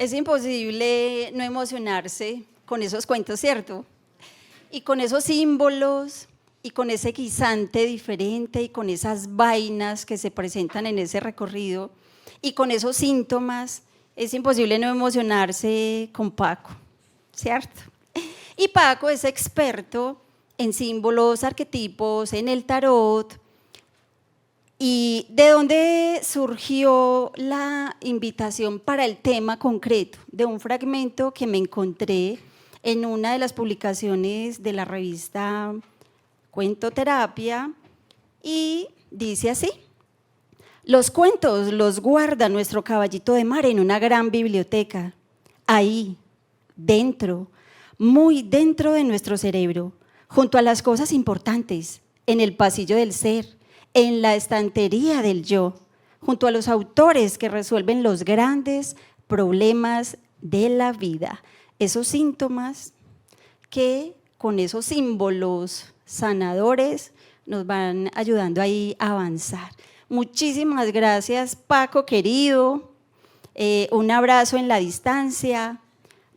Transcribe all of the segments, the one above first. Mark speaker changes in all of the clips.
Speaker 1: Es imposible no emocionarse con esos cuentos, ¿cierto? Y con esos símbolos, y con ese guisante diferente, y con esas vainas que se presentan en ese recorrido, y con esos síntomas, es imposible no emocionarse con Paco, ¿cierto? Y Paco es experto en símbolos, arquetipos, en el tarot. ¿Y de dónde surgió la invitación para el tema concreto? De un fragmento que me encontré en una de las publicaciones de la revista Cuentoterapia y dice así: los cuentos los guarda nuestro caballito de mar en una gran biblioteca, ahí, dentro, muy dentro de nuestro cerebro, junto a las cosas importantes, en el pasillo del ser, en la estantería del yo, junto a los autores que resuelven los grandes problemas de la vida. Esos síntomas que con esos símbolos sanadores nos van ayudando ahí a avanzar. Muchísimas gracias, Paco querido. Un abrazo en la distancia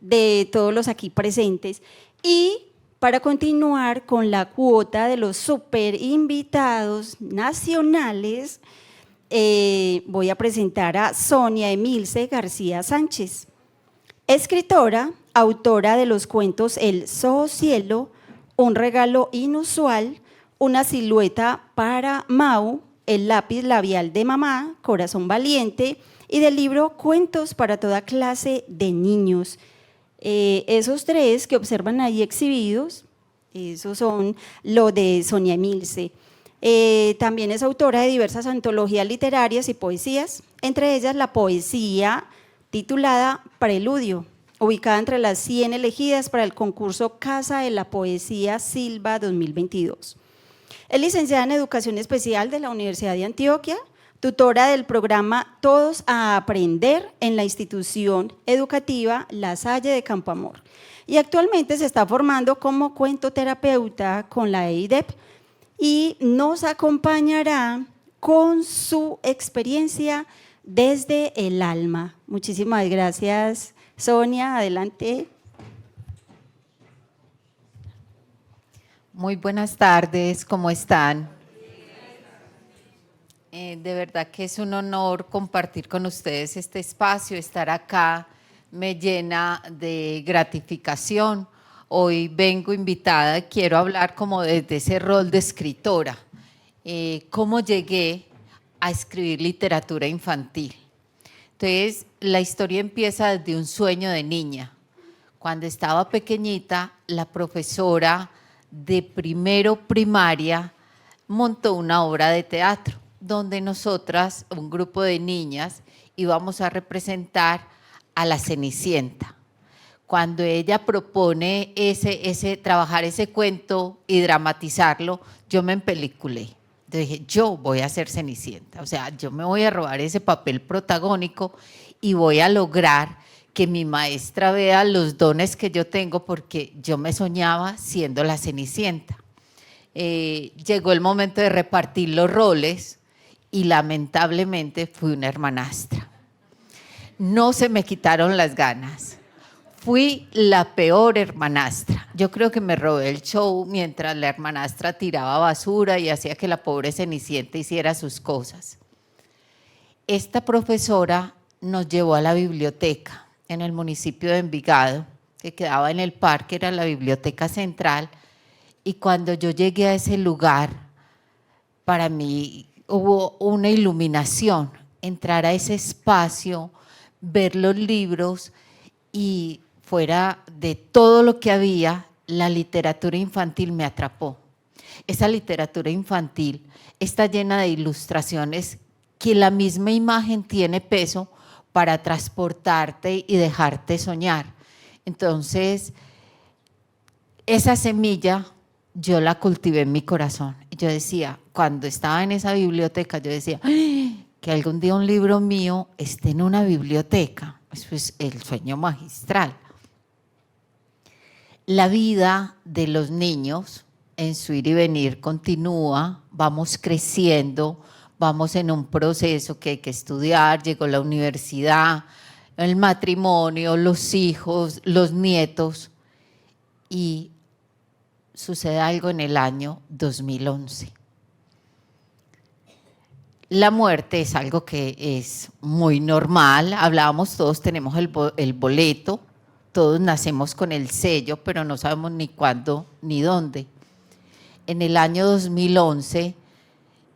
Speaker 1: de todos los aquí presentes. Y para continuar con la cuota de los super invitados nacionales, voy a presentar a Sonia Emilce García Sánchez, escritora, autora de los cuentos El Zoocielo, Un regalo inusual, Una silueta para Mau, El lápiz labial de mamá, Corazón valiente, y del libro Cuentos para toda clase de niños. Esos tres que observan ahí exhibidos, esos son lo de Sonia Emilce. También es autora de diversas antologías literarias y poesías, entre ellas la poesía titulada Preludio, ubicada entre las 100 elegidas para el concurso Casa de la Poesía Silva 2022. Es licenciada en Educación Especial de la Universidad de Antioquia, tutora del programa Todos a Aprender en la institución educativa La Salle de Campo Amor, y actualmente se está formando como cuentoterapeuta con la EIDEP y nos acompañará con su experiencia desde el alma. Muchísimas gracias, Sonia, adelante.
Speaker 2: Muy buenas tardes, ¿cómo están? De verdad que es un honor compartir con ustedes este espacio, estar acá me llena de gratificación. Hoy vengo invitada, quiero hablar como desde ese rol de escritora, cómo llegué a escribir literatura infantil. Entonces, la historia empieza desde un sueño de niña. Cuando estaba pequeñita, la profesora de primero primaria montó una obra de teatro donde nosotras, un grupo de niñas, íbamos a representar a la Cenicienta. Cuando ella propone trabajar ese cuento y dramatizarlo, yo me empeliculé. Yo dije, yo voy a ser Cenicienta, o sea, yo me voy a robar ese papel protagónico y voy a lograr que mi maestra vea los dones que yo tengo, porque yo me soñaba siendo la Cenicienta. Llegó el momento de repartir los roles y lamentablemente fui una hermanastra. No se me quitaron las ganas. Fui la peor hermanastra. Yo creo que me robé el show mientras la hermanastra tiraba basura y hacía que la pobre Cenicienta hiciera sus cosas. Esta profesora nos llevó a la biblioteca en el municipio de Envigado, que quedaba en el parque, era la biblioteca central, y cuando yo llegué a ese lugar, para mí hubo una iluminación, entrar a ese espacio, ver los libros y fuera de todo lo que había, la literatura infantil me atrapó. Esa literatura infantil está llena de ilustraciones que la misma imagen tiene peso para transportarte y dejarte soñar. Entonces, esa semilla yo la cultivé en mi corazón. Yo decía, cuando estaba en esa biblioteca, yo decía, ¡ay! Que algún día un libro mío esté en una biblioteca. Eso es el sueño magistral. La vida de los niños en su ir y venir continúa, vamos creciendo, vamos en un proceso que hay que estudiar, llegó la universidad, el matrimonio, los hijos, los nietos, y sucede algo en el año 2011. La muerte es algo que es muy normal, hablábamos, todos tenemos el boleto, todos nacemos con el sello, pero no sabemos ni cuándo ni dónde. En el año 2011,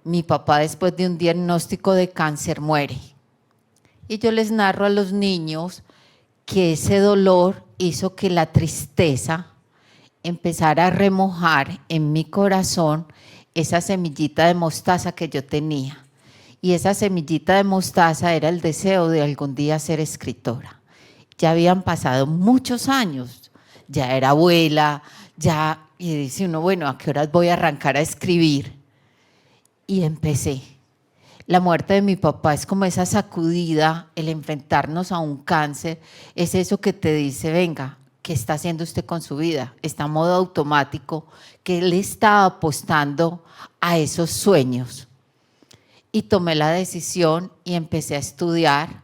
Speaker 2: mi papá, después de un diagnóstico de cáncer, muere. Y yo les narro a los niños que ese dolor hizo que la tristeza empezara a remojar en mi corazón esa semillita de mostaza que yo tenía. Y esa semillita de mostaza era el deseo de algún día ser escritora. Ya habían pasado muchos años, ya era abuela, y dice uno, bueno, ¿a qué horas voy a arrancar a escribir? Y empecé. La muerte de mi papá es como esa sacudida, el enfrentarnos a un cáncer, es eso que te dice, venga, ¿qué está haciendo usted con su vida? Está en modo automático, que él está apostando a esos sueños. Y tomé la decisión y empecé a estudiar.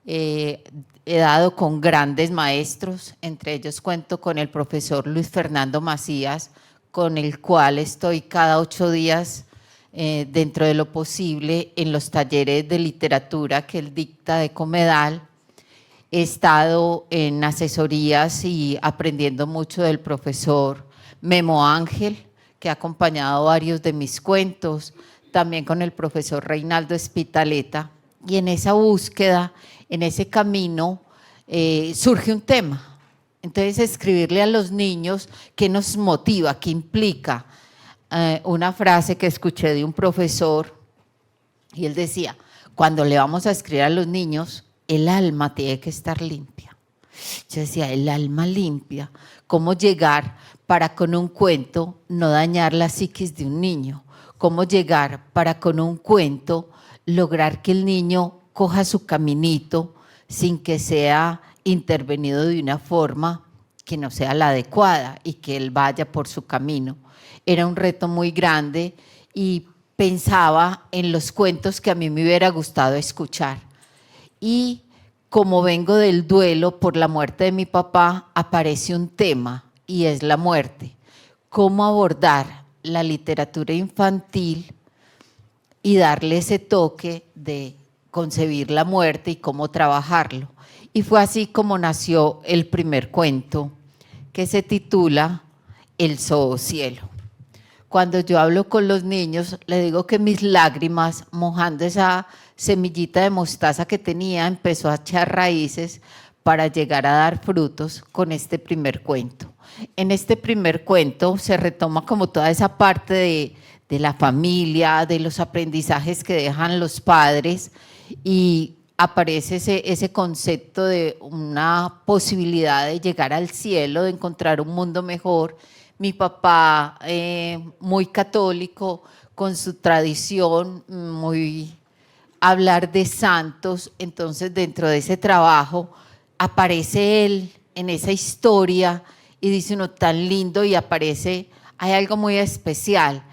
Speaker 2: He dado con grandes maestros, entre ellos cuento con el profesor Luis Fernando Macías, con el cual estoy cada 8 días dentro de lo posible en los talleres de literatura que él dicta de Comedal. He estado en asesorías y aprendiendo mucho del profesor Memo Ángel, que ha acompañado varios de mis cuentos, también con el profesor Reinaldo Espitaleta, y en esa búsqueda, en ese camino, surge un tema. Entonces, escribirle a los niños qué nos motiva, qué implica. Una frase que escuché de un profesor, y él decía, cuando le vamos a escribir a los niños, el alma tiene que estar limpia. Yo decía, el alma limpia, ¿cómo llegar para con un cuento no dañar la psiquis de un niño? ¿Cómo llegar para con un cuento lograr que el niño coja su caminito sin que sea intervenido de una forma que no sea la adecuada y que él vaya por su camino? Era un reto muy grande y pensaba en los cuentos que a mí me hubiera gustado escuchar. Y como vengo del duelo por la muerte de mi papá, aparece un tema y es la muerte. ¿Cómo abordar la literatura infantil y darle ese toque de concebir la muerte y cómo trabajarlo? Y fue así como nació el primer cuento, que se titula El Zoocielo. Cuando yo hablo con los niños, les digo que mis lágrimas, mojando esa semillita de mostaza que tenía, empezó a echar raíces para llegar a dar frutos con este primer cuento. En este primer cuento se retoma como toda esa parte de la familia, de los aprendizajes que dejan los padres, y aparece ese concepto de una posibilidad de llegar al cielo, de encontrar un mundo mejor. Mi papá, muy católico, con su tradición, muy hablar de santos, entonces dentro de ese trabajo aparece él en esa historia y dice uno tan lindo, y aparece, hay algo muy especial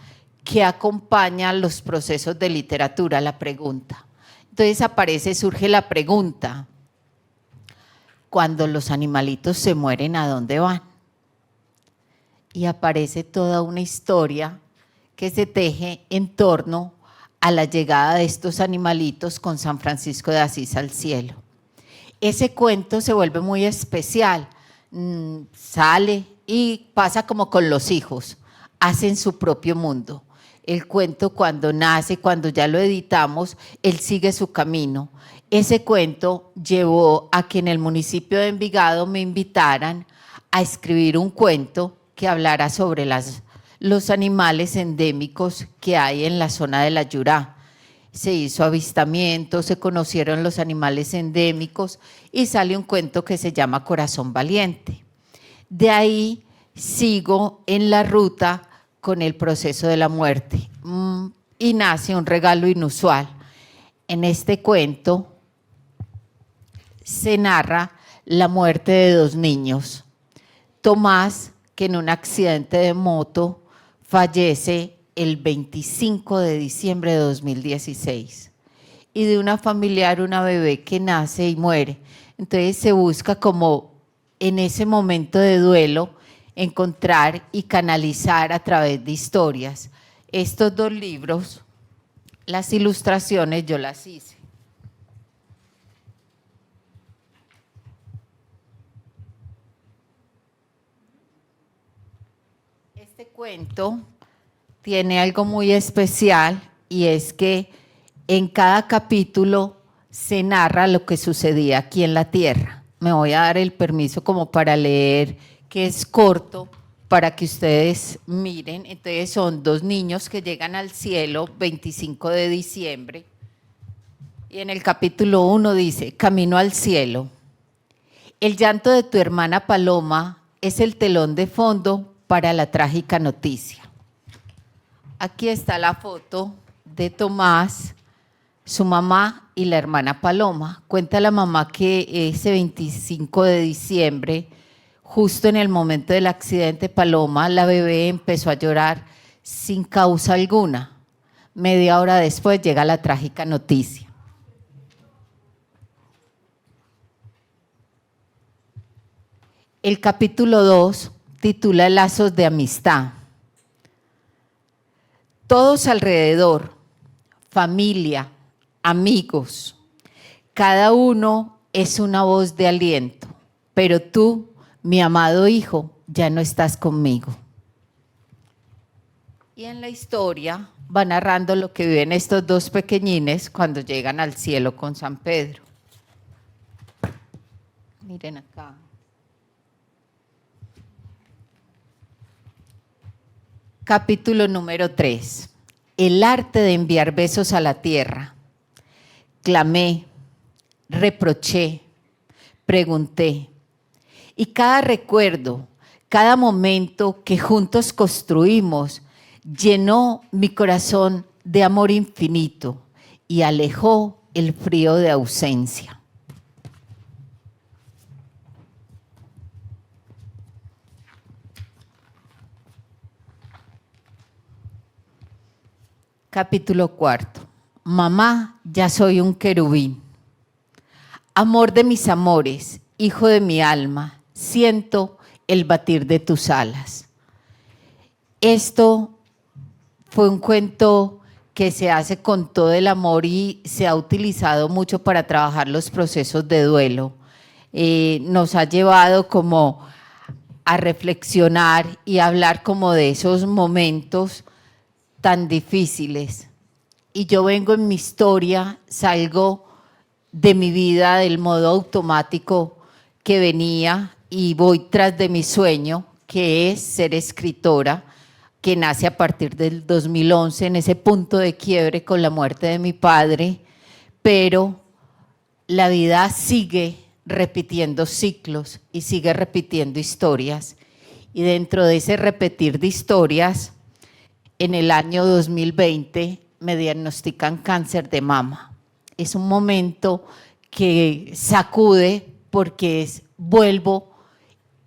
Speaker 2: que acompaña los procesos de literatura, la pregunta. Entonces surge la pregunta, cuando los animalitos se mueren, ¿a dónde van? Y aparece toda una historia que se teje en torno a la llegada de estos animalitos con San Francisco de Asís al cielo. Ese cuento se vuelve muy especial, sale y pasa como con los hijos, hacen su propio mundo. El cuento, cuando nace, cuando ya lo editamos, él sigue su camino. Ese cuento llevó a que en el municipio de Envigado me invitaran a escribir un cuento que hablara sobre los animales endémicos que hay en la zona de la Yurá. Se hizo avistamiento, se conocieron los animales endémicos y sale un cuento que se llama Corazón Valiente. De ahí sigo en la ruta con el proceso de la muerte y nace un regalo inusual. En este cuento se narra la muerte de 2 niños. Tomás, que en un accidente de moto fallece el 25 de diciembre de 2016, y de una familiar, una bebé que nace y muere. Entonces se busca como en ese momento de duelo encontrar y canalizar a través de historias. Estos dos libros, las ilustraciones yo las hice. Este cuento tiene algo muy especial y es que en cada capítulo se narra lo que sucedía aquí en la tierra. Me voy a dar el permiso como para leer, que es corto, para que ustedes miren. Entonces son dos niños que llegan al cielo 25 de diciembre y en el capítulo 1 dice: camino al cielo. El llanto de tu hermana Paloma es el telón de fondo para la trágica noticia. Aquí está la foto de Tomás, su mamá y la hermana Paloma. Cuenta la mamá que ese 25 de diciembre, justo en el momento del accidente, Paloma, la bebé, empezó a llorar sin causa alguna. Media hora después llega la trágica noticia. El capítulo 2 titula Lazos de amistad. Todos alrededor, familia, amigos, cada uno es una voz de aliento, pero tú, mi amado hijo, ya no estás conmigo. Y en la historia va narrando lo que viven estos dos pequeñines cuando llegan al cielo con San Pedro. Miren acá. Capítulo número 3. El arte de enviar besos a la tierra. Clamé, reproché, pregunté. Y cada recuerdo, cada momento que juntos construimos, llenó mi corazón de amor infinito y alejó el frío de ausencia. Capítulo 4. Mamá, ya soy un querubín. Amor de mis amores, hijo de mi alma, siento el batir de tus alas. Esto fue un cuento que se hace con todo el amor y se ha utilizado mucho para trabajar los procesos de duelo. Nos ha llevado como a reflexionar y hablar como de esos momentos tan difíciles. Y yo vengo en mi historia, salgo de mi vida del modo automático que venía y voy tras de mi sueño, que es ser escritora, que nace a partir del 2011, en ese punto de quiebre con la muerte de mi padre, pero la vida sigue repitiendo ciclos y sigue repitiendo historias. Y dentro de ese repetir de historias, en el año 2020 me diagnostican cáncer de mama. Es un momento que sacude porque vuelvo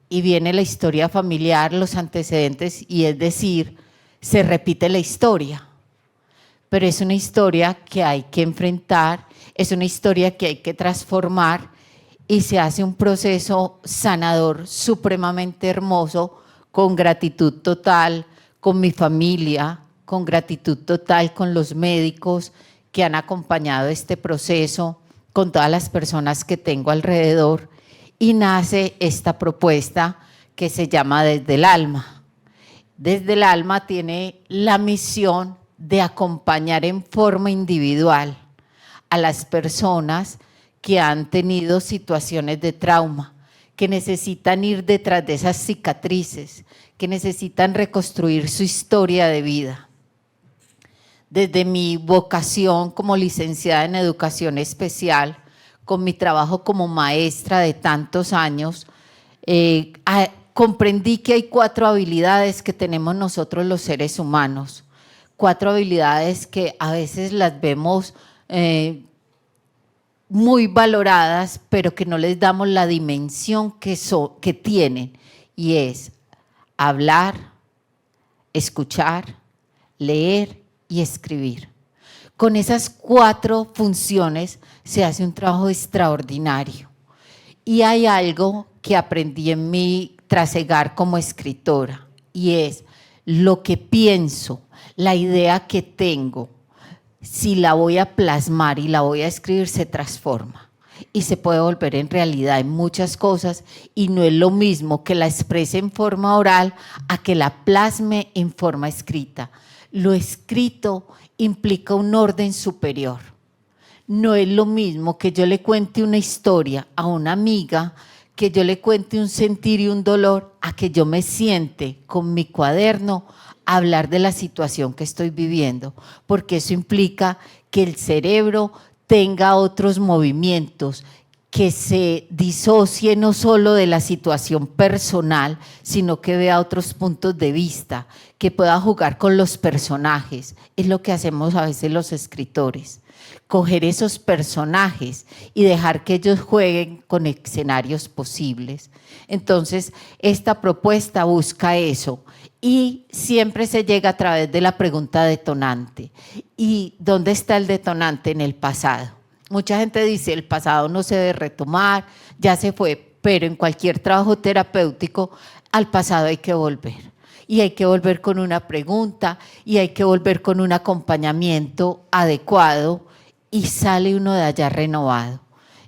Speaker 2: y viene la historia familiar, los antecedentes, y es decir, se repite la historia. Pero es una historia que hay que enfrentar, es una historia que hay que transformar y se hace un proceso sanador supremamente hermoso, con gratitud total, con mi familia, con gratitud total con los médicos que han acompañado este proceso, con todas las personas que tengo alrededor, y nace esta propuesta que se llama Desde el Alma. Desde el Alma tiene la misión de acompañar en forma individual a las personas que han tenido situaciones de trauma, que necesitan ir detrás de esas cicatrices, que necesitan reconstruir su historia de vida. Desde mi vocación como licenciada en educación especial, con mi trabajo como maestra de tantos años, comprendí que hay 4 habilidades que tenemos nosotros los seres humanos, 4 habilidades que a veces las vemos muy valoradas, pero que no les damos la dimensión que tienen, y es hablar, escuchar, leer y escribir. Con esas 4 funciones se hace un trabajo extraordinario. Y hay algo que aprendí en mi trasegar como escritora, y es lo que pienso, la idea que tengo, si la voy a plasmar y la voy a escribir, se transforma y se puede volver en realidad en muchas cosas, y no es lo mismo que la exprese en forma oral a que la plasme en forma escrita. Lo escrito implica un orden superior. No es lo mismo que yo le cuente una historia a una amiga, que yo le cuente un sentir y un dolor, a que yo me siente con mi cuaderno a hablar de la situación que estoy viviendo, porque eso implica que el cerebro tenga otros movimientos, que se disocie no solo de la situación personal, sino que vea otros puntos de vista, que pueda jugar con los personajes. Es lo que hacemos a veces los escritores, coger esos personajes y dejar que ellos jueguen con escenarios posibles. Entonces, esta propuesta busca eso, y siempre se llega a través de la pregunta detonante. ¿Y dónde está el detonante? En el pasado. Mucha gente dice, el pasado no se debe retomar, ya se fue, pero en cualquier trabajo terapéutico al pasado hay que volver. Y hay que volver con una pregunta, y hay que volver con un acompañamiento adecuado, y sale uno de allá renovado.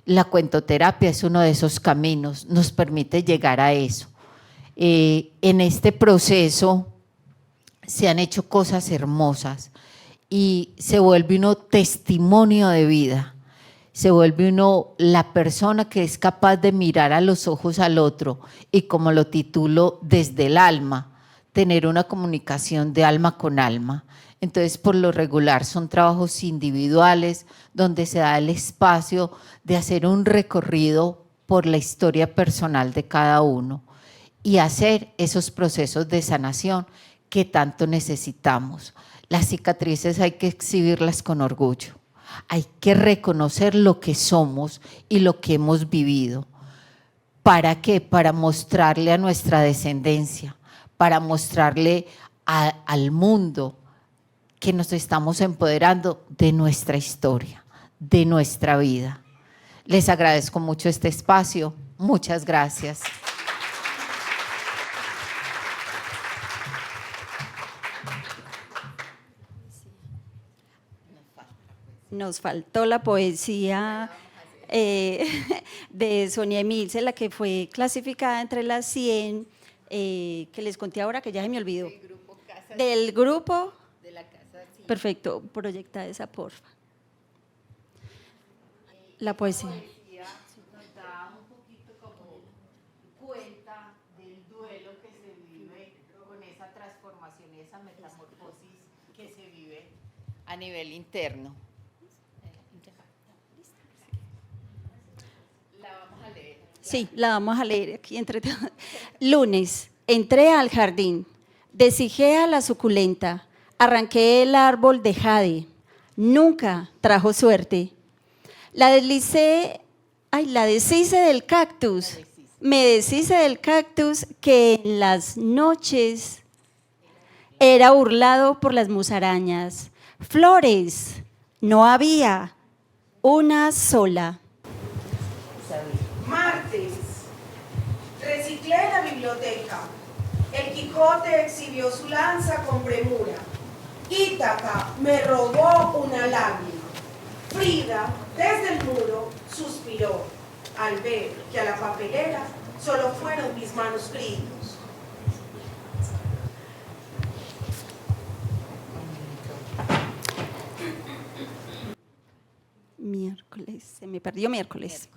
Speaker 2: La cuentoterapia es uno de esos caminos, nos permite llegar a eso. En este proceso se han hecho cosas hermosas y se vuelve uno testimonio de vida, se vuelve uno la persona que es capaz de mirar a los ojos al otro y, como lo titulo, desde el alma, tener una comunicación de alma con alma. Entonces, por lo regular son trabajos individuales donde se da el espacio de hacer un recorrido por la historia personal de cada uno y hacer esos procesos de sanación que tanto necesitamos. Las cicatrices hay que exhibirlas con orgullo, hay que reconocer lo que somos y lo que hemos vivido. ¿Para qué? Para mostrarle a nuestra descendencia, para mostrarle al mundo que nos estamos empoderando de nuestra historia, de nuestra vida. Les agradezco mucho este espacio. Muchas gracias.
Speaker 1: Nos faltó la poesía de Sonia Emilce, la que fue clasificada entre las 100, que les conté ahora, que ya se me olvidó. Del grupo. De la Casa. Perfecto, proyecta esa, porfa. La poesía.
Speaker 2: Nos da un poquito como cuenta del duelo que se vive con esa transformación y esa metamorfosis que se vive a nivel interno. La vamos a leer.
Speaker 1: Sí, la vamos a leer aquí entre todos. Lunes, entré al jardín, deshijé a la suculenta, arranqué el árbol de jade, nunca trajo suerte. La deshice del cactus, me deshice del cactus que en las noches era burlado por las musarañas. Flores, no había una sola.
Speaker 3: Martes, reciclé la biblioteca. El Quijote exhibió su lanza con premura. Ítaca me robó una lágrima. Frida, desde el muro, suspiró al ver que a la papelera solo fueron mis manuscritos.
Speaker 1: Miércoles, se me perdió miércoles.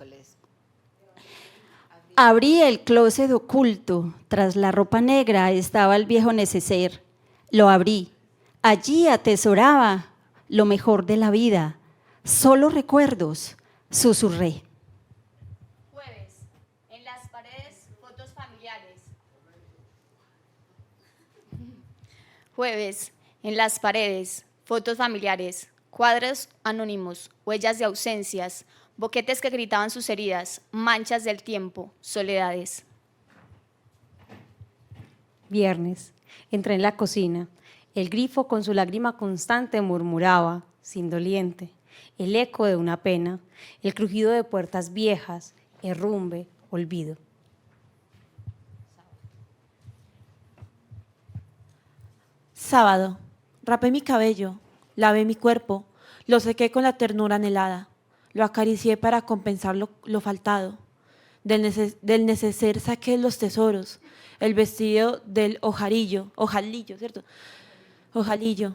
Speaker 1: Abrí el closet oculto, tras la ropa negra estaba el viejo neceser. Lo abrí, allí atesoraba lo mejor de la vida, solo recuerdos, susurré.
Speaker 4: Jueves, en las paredes, fotos familiares. Jueves, en las paredes, fotos familiares, cuadros anónimos, huellas de ausencias, boquetes que gritaban sus heridas, manchas del tiempo, soledades.
Speaker 5: Viernes, entré en la cocina. El grifo con su lágrima constante murmuraba, sin doliente, el eco de una pena, el crujido de puertas viejas, herrumbe, olvido.
Speaker 6: Sábado, rapé mi cabello, lavé mi cuerpo, lo sequé con la ternura anhelada, lo acaricié para compensar lo faltado. Del neceser saqué los tesoros, el vestido del ojalillo, ¿cierto? Ojalillo,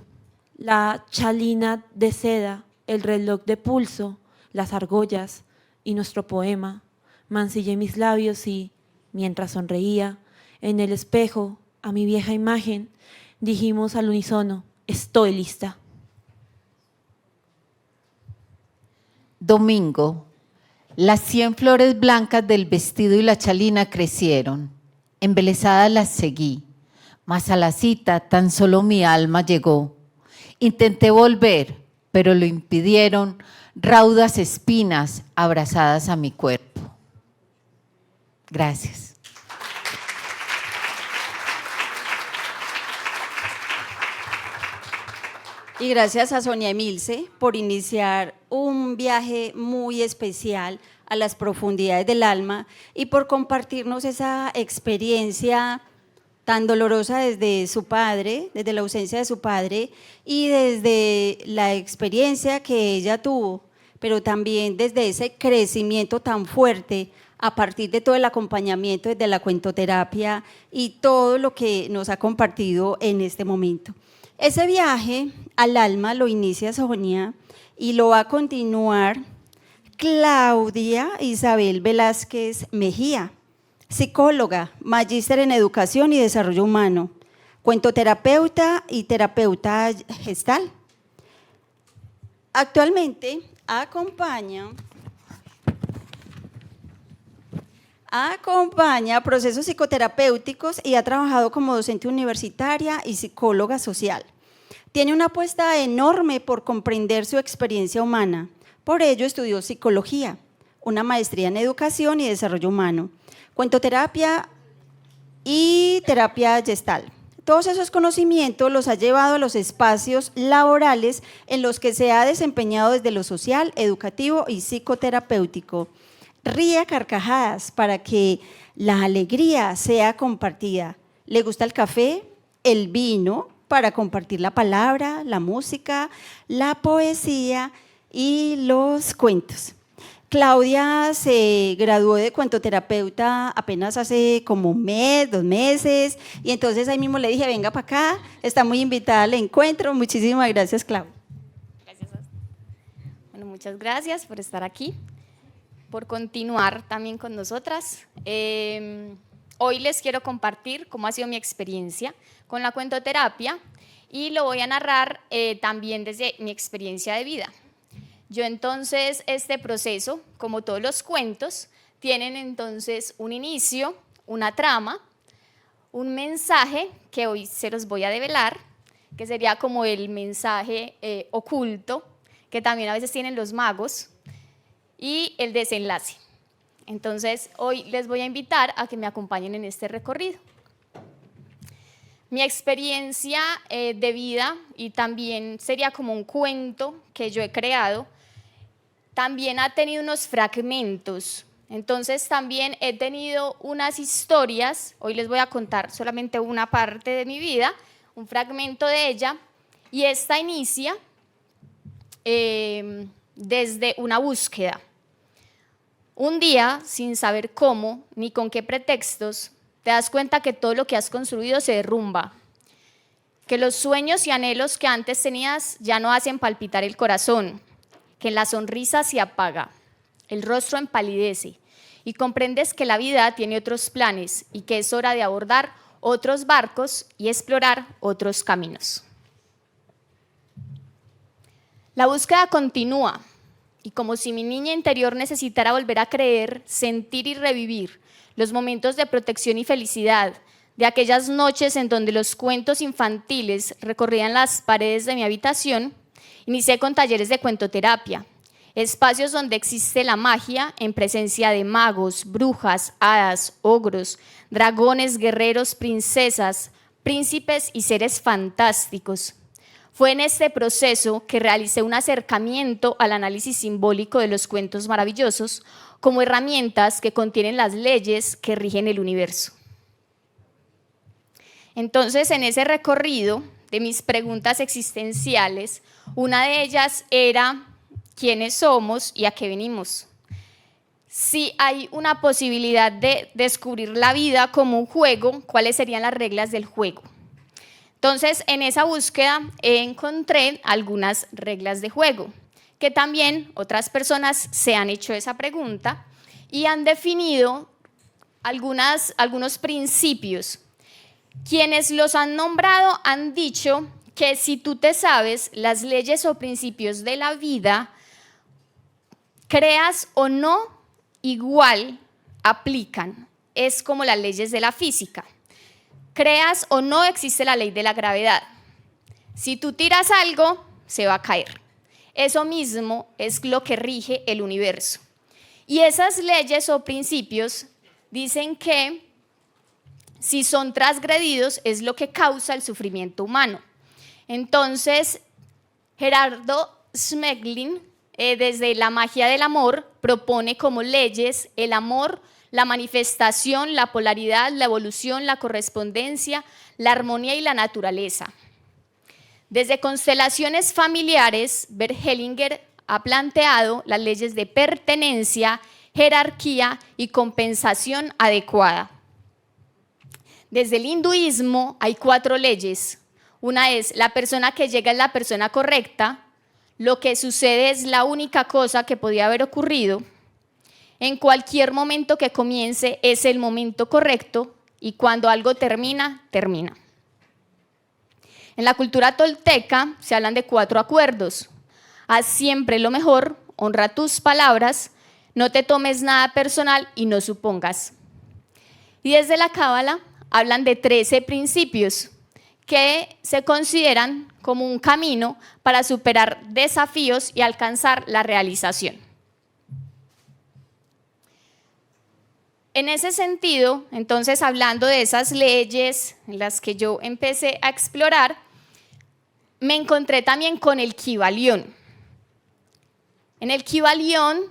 Speaker 6: la chalina de seda, el reloj de pulso, las argollas y nuestro poema. Mancillé mis labios y, mientras sonreía, en el espejo, a mi vieja imagen, dijimos al unísono, estoy lista.
Speaker 2: Domingo, las 100 flores blancas del vestido y la chalina crecieron. Embelesada las seguí, mas a la cita tan solo mi alma llegó. Intenté volver, pero lo impidieron raudas espinas abrazadas a mi cuerpo. Gracias.
Speaker 1: Y gracias a Sonia Emilce por iniciar un viaje muy especial a las profundidades del alma y por compartirnos esa experiencia tan dolorosa desde su padre, desde la ausencia de su padre y desde la experiencia que ella tuvo, pero también desde ese crecimiento tan fuerte a partir de todo el acompañamiento desde la cuentoterapia y todo lo que nos ha compartido en este momento. Ese viaje al alma lo inicia Sonia y lo va a continuar Claudia Isabel Velázquez Mejía, psicóloga, magíster en educación y desarrollo humano, cuentoterapeuta y terapeuta gestal. Actualmente acompaña procesos psicoterapéuticos y ha trabajado como docente universitaria y psicóloga social. Tiene una apuesta enorme por comprender su experiencia humana. Por ello estudió psicología, una maestría en educación y desarrollo humano, cuentoterapia y terapia gestal. Todos esos conocimientos los ha llevado a los espacios laborales en los que se ha desempeñado desde lo social, educativo y psicoterapéutico. Ríe a carcajadas para que la alegría sea compartida. Le gusta el café, el vino, para compartir la palabra, la música, la poesía y los cuentos. Claudia se graduó de cuentoterapeuta apenas hace como un mes, 2 meses, y entonces ahí mismo le dije, venga para acá, está muy invitada al encuentro. Muchísimas gracias, Claudia.
Speaker 4: Gracias. Bueno, muchas gracias por estar aquí, por continuar también con nosotras. Hoy les quiero compartir cómo ha sido mi experiencia con la cuentoterapia y lo voy a narrar también desde mi experiencia de vida. Yo entonces, este proceso, como todos los cuentos, tienen entonces un inicio, una trama, un mensaje que hoy se los voy a develar, que sería como el mensaje oculto, que también a veces tienen los magos, y el desenlace. Entonces, hoy les voy a invitar a que me acompañen en este recorrido. Mi experiencia de vida, y también sería como un cuento que yo he creado, también ha tenido unos fragmentos. Entonces, también he tenido unas historias. Hoy les voy a contar solamente una parte de mi vida, un fragmento de ella, y esta inicia desde una búsqueda. Un día, sin saber cómo ni con qué pretextos, te das cuenta que todo lo que has construido se derrumba, que los sueños y anhelos que antes tenías ya no hacen palpitar el corazón, que la sonrisa se apaga, el rostro empalidece y comprendes que la vida tiene otros planes y que es hora de abordar otros barcos y explorar otros caminos. La búsqueda continúa. Y como si mi niña interior necesitara volver a creer, sentir y revivir los momentos de protección y felicidad, de aquellas noches en donde los cuentos infantiles recorrían las paredes de mi habitación, inicié con talleres de cuentoterapia, espacios donde existe la magia en presencia de magos, brujas, hadas, ogros, dragones, guerreros, princesas, príncipes y seres fantásticos. Fue en este proceso que realicé un acercamiento al análisis simbólico de los cuentos maravillosos como herramientas que contienen las leyes que rigen el universo. Entonces, en ese recorrido de mis preguntas existenciales, una de ellas era ¿quiénes somos y a qué venimos? Si hay una posibilidad de descubrir la vida como un juego, ¿cuáles serían las reglas del juego? Entonces, en esa búsqueda encontré algunas reglas de juego, que también otras personas se han hecho esa pregunta y han definido algunos principios. Quienes los han nombrado han dicho que si tú te sabes las leyes o principios de la vida, creas o no, igual aplican. Es como las leyes de la física. Creas o no, existe la ley de la gravedad. Si tú tiras algo, se va a caer. Eso mismo es lo que rige el universo. Y esas leyes o principios dicen que si son transgredidos es lo que causa el sufrimiento humano. Entonces, Gerardo Schmeling, desde la magia del amor, propone como leyes el amor, la manifestación, la polaridad, la evolución, la correspondencia, la armonía y la naturaleza. Desde constelaciones familiares, Bert Hellinger ha planteado las leyes de pertenencia, jerarquía y compensación adecuada. Desde el hinduismo hay 4 leyes. Una es: la persona que llega es la persona correcta, lo que sucede es la única cosa que podía haber ocurrido, en cualquier momento que comience es el momento correcto y cuando algo termina, termina. En la cultura tolteca se hablan de 4 acuerdos. Haz siempre lo mejor, honra tus palabras, no te tomes nada personal y no supongas. Y desde la Cábala hablan de 13 principios que se consideran como un camino para superar desafíos y alcanzar la realización. En ese sentido, entonces, hablando de esas leyes en las que yo empecé a explorar, me encontré también con el Kybalión. En el Kybalión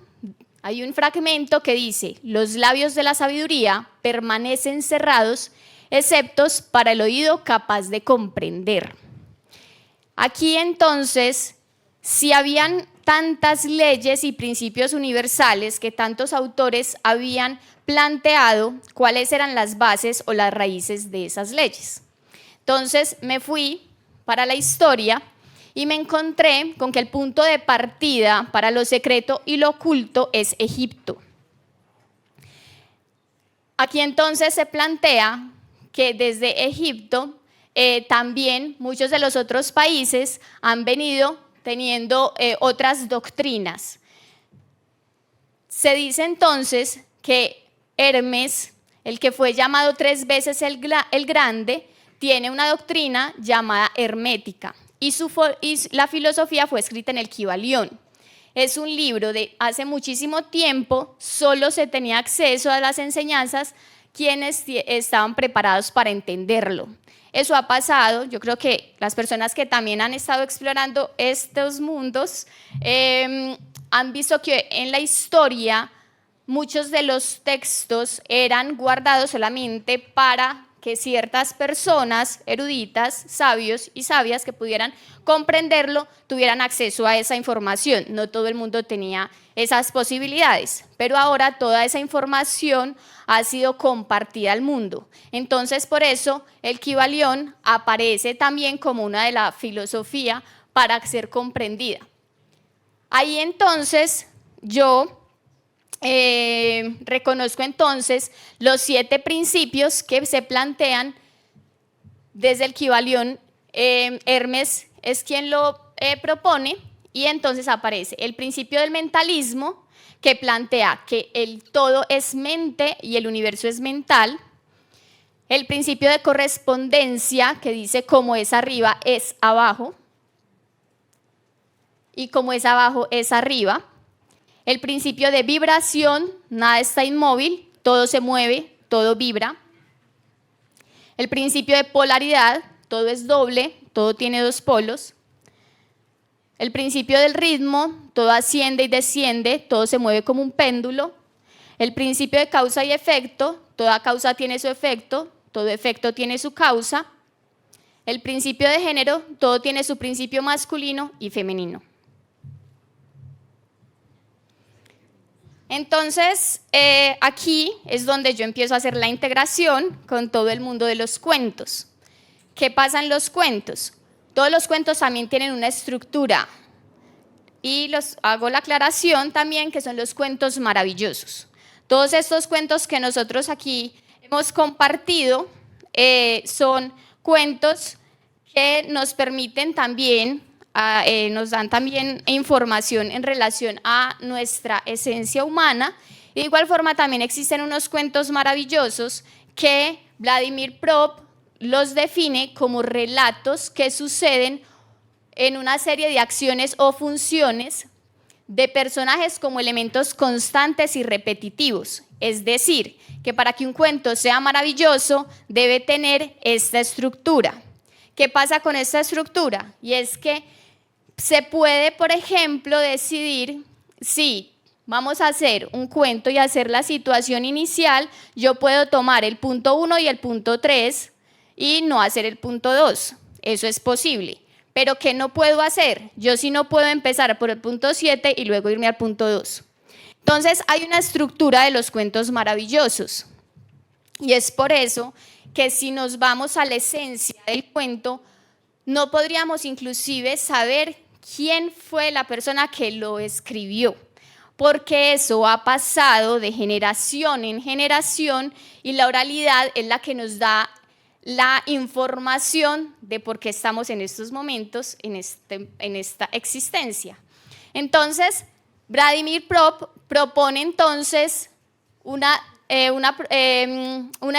Speaker 4: hay un fragmento que dice: los labios de la sabiduría permanecen cerrados, excepto para el oído capaz de comprender. Aquí entonces, si habían tantas leyes y principios universales que tantos autores habían planteado, ¿cuáles eran las bases o las raíces de esas leyes? Entonces me fui para la historia y me encontré con que el punto de partida para lo secreto y lo oculto es Egipto. Aquí entonces se plantea que desde Egipto también muchos de los otros países han venido teniendo otras doctrinas. Se dice entonces que Hermes, el que fue llamado 3 veces el Grande, tiene una doctrina llamada hermética y la filosofía fue escrita en el Kybalión. Es un libro de hace muchísimo tiempo, solo se tenía acceso a las enseñanzas quienes estaban preparados para entenderlo. Eso ha pasado, yo creo que las personas que también han estado explorando estos mundos han visto que en la historia muchos de los textos eran guardados solamente para que ciertas personas eruditas, sabios y sabias que pudieran comprenderlo, tuvieran acceso a esa información. No todo el mundo tenía esas posibilidades, pero ahora toda esa información ha sido compartida al mundo. Entonces, por eso el Kybalión aparece también como una de la filosofía para ser comprendida. Ahí entonces yo reconozco entonces los 7 principios que se plantean desde el Kybalión. Hermes es quien lo propone y entonces aparece el principio del mentalismo, que plantea que el todo es mente y el universo es mental. El principio de correspondencia, que dice como es arriba es abajo y como es abajo es arriba. El principio de vibración, nada está inmóvil, todo se mueve, todo vibra. El principio de polaridad, todo es doble, todo tiene 2 polos. El principio del ritmo, todo asciende y desciende, todo se mueve como un péndulo. El principio de causa y efecto, toda causa tiene su efecto, todo efecto tiene su causa. El principio de género, todo tiene su principio masculino y femenino. Entonces, aquí es donde yo empiezo a hacer la integración con todo el mundo de los cuentos. ¿Qué pasa en los cuentos? Todos los cuentos también tienen una estructura y hago la aclaración también que son los cuentos maravillosos. Todos estos cuentos que nosotros aquí hemos compartido son cuentos que nos permiten también, nos dan también información en relación a nuestra esencia humana. Y de igual forma también existen unos cuentos maravillosos que Vladimir Prop los define como relatos que suceden en una serie de acciones o funciones de personajes como elementos constantes y repetitivos. Es decir, que para que un cuento sea maravilloso debe tener esta estructura. ¿Qué pasa con esta estructura? Y es que se puede, por ejemplo, decidir si vamos a hacer un cuento y hacer la situación inicial, yo puedo tomar el punto 1 y el punto 3 y no hacer el punto 2. Eso es posible. Pero ¿qué no puedo hacer? Yo sí no puedo empezar por el punto 7 y luego irme al punto 2. Entonces hay una estructura de los cuentos maravillosos. Y es por eso que si nos vamos a la esencia del cuento, no podríamos inclusive saber quién fue la persona que lo escribió, porque eso ha pasado de generación en generación y la oralidad es la que nos da la información de por qué estamos en estos momentos, en esta existencia. Entonces, Vladimir Prop propone entonces una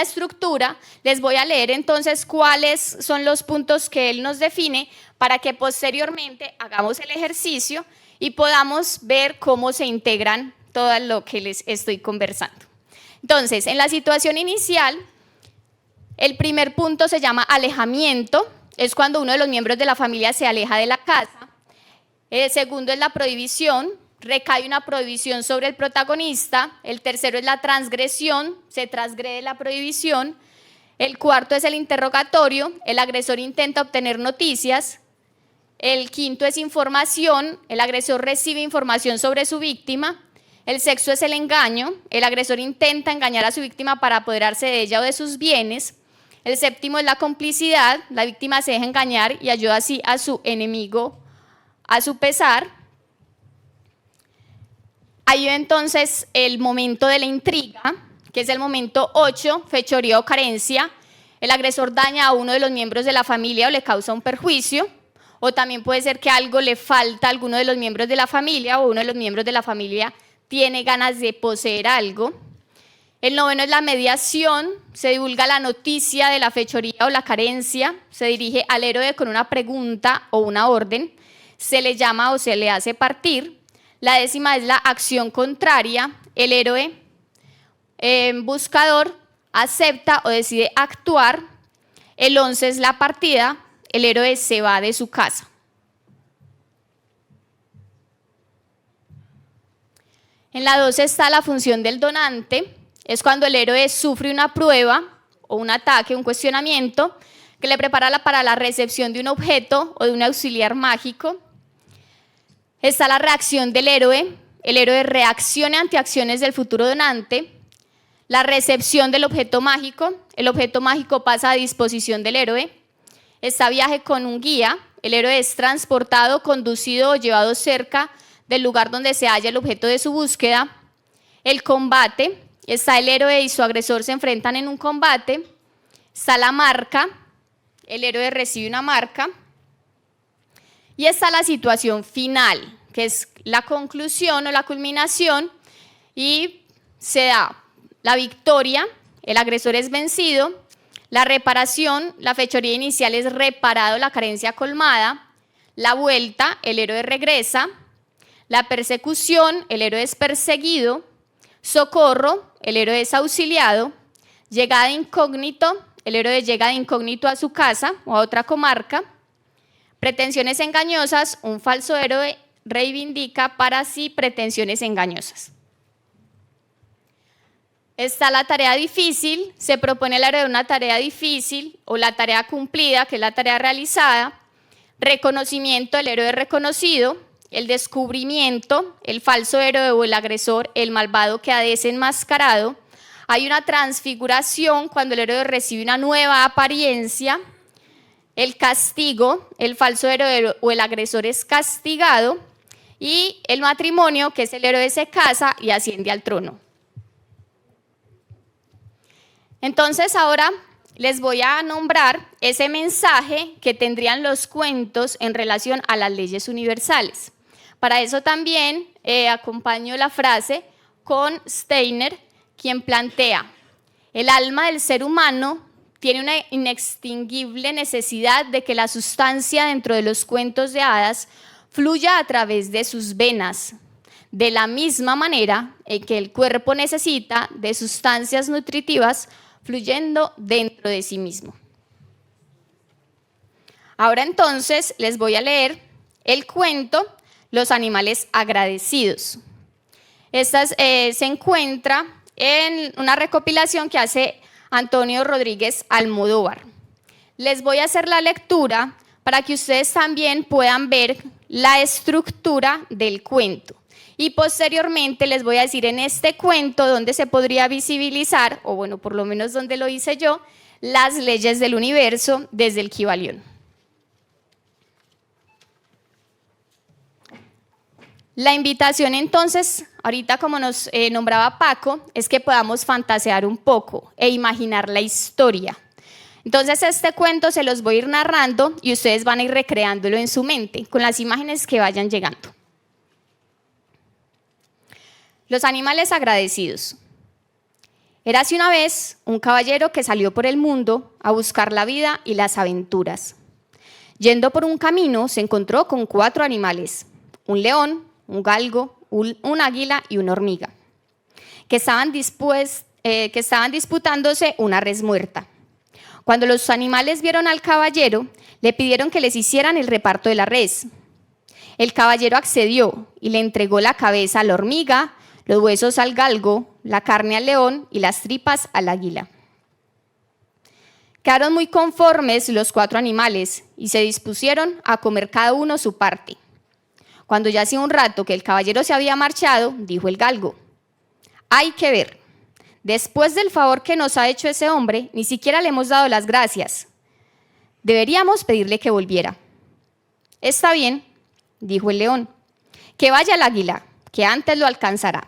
Speaker 4: estructura. Les voy a leer entonces cuáles son los puntos que él nos define para que posteriormente hagamos el ejercicio y podamos ver cómo se integran todo lo que les estoy conversando. Entonces, en la situación inicial, el primer punto se llama alejamiento, es cuando uno de los miembros de la familia se aleja de la casa. El segundo es la prohibición, recae una prohibición sobre el protagonista. El tercero es la transgresión, se transgrede la prohibición. El cuarto es el interrogatorio, el agresor intenta obtener noticias. El quinto es información, el agresor recibe información sobre su víctima. El sexto es el engaño, el agresor intenta engañar a su víctima para apoderarse de ella o de sus bienes. El séptimo es la complicidad, la víctima se deja engañar y ayuda así a su enemigo a su pesar. Hay entonces el momento de la intriga, que es el momento 8, fechoría o carencia. El agresor daña a uno de los miembros de la familia o le causa un perjuicio, o también puede ser que algo le falta a alguno de los miembros de la familia o uno de los miembros de la familia tiene ganas de poseer algo. El noveno es la mediación, se divulga la noticia de la fechoría o la carencia, se dirige al héroe con una pregunta o una orden, se le llama o se le hace partir. La décima es la acción contraria, el héroe buscador acepta o decide actuar. El 11 es la partida, el héroe se va de su casa. En la 12 está la función del donante, es cuando el héroe sufre una prueba o un ataque, un cuestionamiento que le prepara para la recepción de un objeto o de un auxiliar mágico. Está la reacción del héroe, el héroe reacciona ante acciones del futuro donante. La recepción del objeto mágico, el objeto mágico pasa a disposición del héroe. Está viaje con un guía, el héroe es transportado, conducido o llevado cerca del lugar donde se halla el objeto de su búsqueda. El combate, está el héroe y su agresor se enfrentan en un combate. Está la marca, el héroe recibe una marca. Y está la situación final, que es la conclusión o la culminación, y se da la victoria, el agresor es vencido. La reparación, la fechoría inicial es reparado, la carencia colmada. La vuelta, el héroe regresa. La persecución, el héroe es perseguido. Socorro, el héroe es auxiliado. Llegada de incógnito, el héroe llega de incógnito a su casa o a otra comarca. Pretensiones engañosas, un falso héroe reivindica para sí pretensiones engañosas. Está la tarea difícil, se propone el héroe de una tarea difícil o la tarea cumplida, que es la tarea realizada. Reconocimiento, el héroe reconocido. El descubrimiento, el falso héroe o el agresor, el malvado que ha desenmascarado. Hay una transfiguración cuando el héroe recibe una nueva apariencia. El castigo, el falso héroe o el agresor es castigado. Y el matrimonio, que es el héroe se casa y asciende al trono. Entonces ahora les voy a nombrar ese mensaje que tendrían los cuentos en relación a las leyes universales. Para eso también acompaño la frase con Steiner, quien plantea: el alma del ser humano tiene una inextinguible necesidad de que la sustancia dentro de los cuentos de hadas fluya a través de sus venas, de la misma manera en que el cuerpo necesita de sustancias nutritivas fluyendo dentro de sí mismo. Ahora entonces les voy a leer el cuento Los animales agradecidos. Esta se encuentra en una recopilación que hace Antonio Rodríguez Almodóvar. Les voy a hacer la lectura para que ustedes también puedan ver la estructura del cuento. Y posteriormente les voy a decir en este cuento dónde se podría visibilizar, o bueno, por lo menos donde lo hice yo, las leyes del universo desde el Kybalión. La invitación entonces, ahorita como nos nombraba Paco, es que podamos fantasear un poco e imaginar la historia. Entonces este cuento se los voy a ir narrando y ustedes van a ir recreándolo en su mente con las imágenes que vayan llegando. Los animales agradecidos. Érase una vez un caballero que salió por el mundo a buscar la vida y las aventuras. Yendo por un camino se encontró con 4 animales, un león, un galgo, un águila y una hormiga, que estaban disputándose una res muerta. Cuando los animales vieron al caballero, le pidieron que les hicieran el reparto de la res. El caballero accedió y le entregó la cabeza a la hormiga, los huesos al galgo, la carne al león y las tripas al águila. Quedaron muy conformes los 4 animales y se dispusieron a comer cada uno su parte. Cuando ya hacía un rato que el caballero se había marchado, dijo el galgo: hay que ver, después del favor que nos ha hecho ese hombre, ni siquiera le hemos dado las gracias. Deberíamos pedirle que volviera. Está bien, dijo el león, que vaya el águila, que antes lo alcanzará.